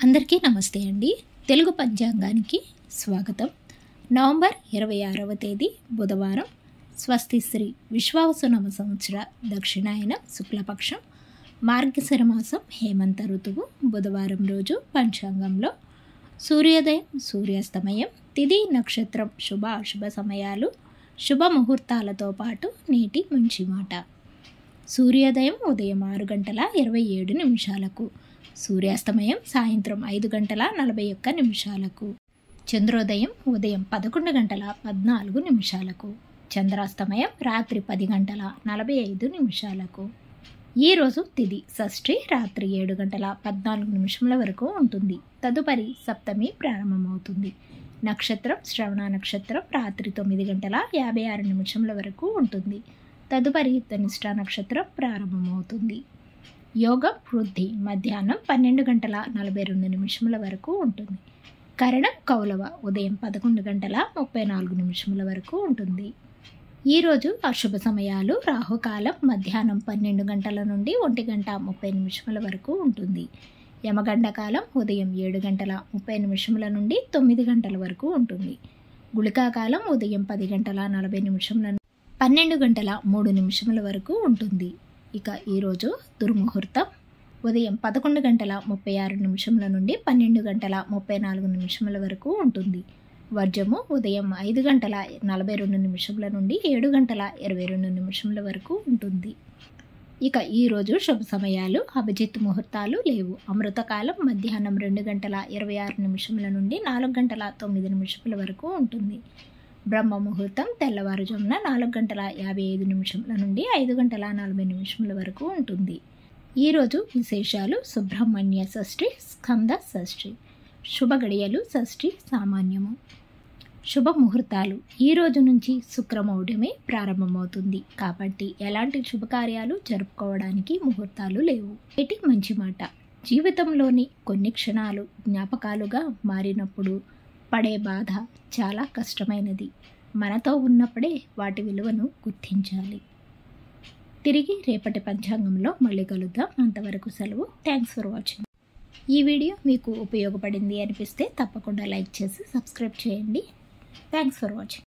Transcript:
అందరికీ నమస్తే అండి. తెలుగు పంచాంగానికి స్వాగతం. నవంబర్ 26వ తేదీ బుధవారం. స్వస్తి శ్రీ విశ్వావసునామ సంవత్సర దక్షిణాయన శుక్లపక్షం మార్గశిర మాసం హేమంత ఋతువు బుధవారం రోజు పంచాంగంలో సూర్యోదయం సూర్యాస్తమయం తిథి నక్షత్రం శుభ అశుభ సమయాలు శుభ ముహూర్తాలతో పాటు నేటి మంచి మాట. సూర్యోదయం ఉదయం 6:27 సూర్యాస్తమయం సాయంత్రం 5:41 చంద్రోదయం ఉదయం 11:14 చంద్రాస్తమయం రాత్రి 10:45 ఈరోజు తిథి షష్ఠి రాత్రి 7:14 వరకు ఉంటుంది. తదుపరి సప్తమి ప్రారంభమవుతుంది. నక్షత్రం శ్రవణ నక్షత్రం రాత్రి 9:56 వరకు ఉంటుంది. తదుపరి ధనిష్ట నక్షత్రం ప్రారంభమవుతుంది. యోగం వృద్ధి మధ్యాహ్నం 12:42 వరకు ఉంటుంది. కరణం కౌలవ ఉదయం 11:34 వరకు ఉంటుంది. ఈరోజు అశుభ సమయాలు రాహుకాలం మధ్యాహ్నం 12 గంటల నుండి 1:30 వరకు ఉంటుంది. యమగండ కాలం ఉదయం 7:30 నుండి 9 గంటల వరకు ఉంటుంది. గుళికా కాలం ఉదయం 10:40 నుండి 12:03 వరకు ఉంటుంది. ఇక ఈరోజు దుర్ముహూర్తం ఉదయం 11:36 నుండి 12:34 వరకు ఉంటుంది. వర్జము ఉదయం 5:42 నుండి 7:22 వరకు ఉంటుంది. ఇక ఈరోజు శుభ సమయాలు అభిజిత్ ముహూర్తాలు లేవు. అమృతకాలం మధ్యాహ్నం 2:26 నుండి 4:09 వరకు ఉంటుంది. బ్రహ్మ ముహూర్తం తెల్లవారుజామున 4:55 నుండి 5:40 వరకు ఉంటుంది. ఈరోజు విశేషాలు సుబ్రహ్మణ్య షష్ఠి స్కంద షష్ఠి శుభ గడియలు షష్ఠి సామాన్యము. శుభ ముహూర్తాలు ఈ రోజు నుంచి శుక్రమౌఢ్యమే ప్రారంభమవుతుంది కాబట్టి ఎలాంటి శుభకార్యాలు జరుపుకోవడానికి ముహూర్తాలు లేవు. ఇటు మంచి మాట. జీవితంలోని కొన్ని క్షణాలు జ్ఞాపకాలుగా మారినప్పుడు పడే బాధ చాలా కష్టమైనది. మనతో ఉన్నప్పుడే వాటి విలువను గుర్తించాలి. తిరిగి రేపటి పంచాంగంలో మళ్ళీ కలుద్దాం. అంతవరకు సెలవు. Thanks for watching. ఈ వీడియో మీకు ఉపయోగపడింది అనిపిస్తే తప్పకుండా లైక్ చేసి సబ్స్క్రైబ్ చేయండి. Thanks for watching.